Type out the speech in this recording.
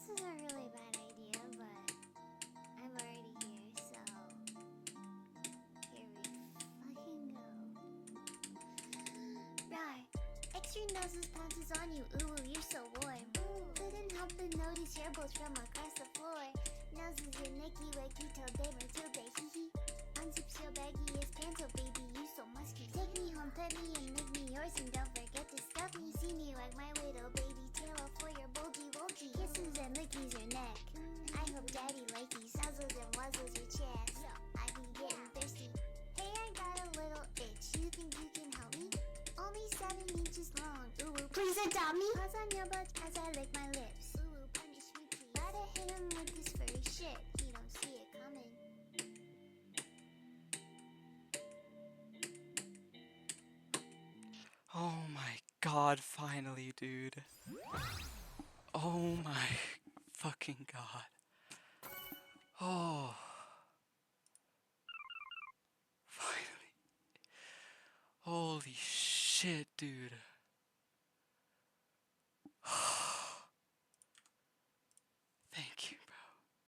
This is a really bad idea, but I'm already here, so here we fucking go. Right. Extra noses pounces on you, ooh, you're so warm. Couldn't help but notice your bolts from across the floor. Noses your Nicky Wicky till day Matilda hee hee. Unzips your baggiest pants, oh baby, you so musky. Take me home, pet me and make me yours, and don't forget to stuff me. See me like my widow baby tail for your bulgy bulgy. Kisses and lickies your neck. I hope daddy likey suzzles and wuzzles your chest. I be getting thirsty. Hey, I got a little itch. You think you can help me? Only 7 inches long. Ooh, please adopt me. Paws on your butt as I lick my lips. Ooh, punish me please. Gotta hit him with this furry shit. He don't see it coming. Oh my god, finally, dude. Oh my fucking god. Oh. Finally. Holy shit, dude.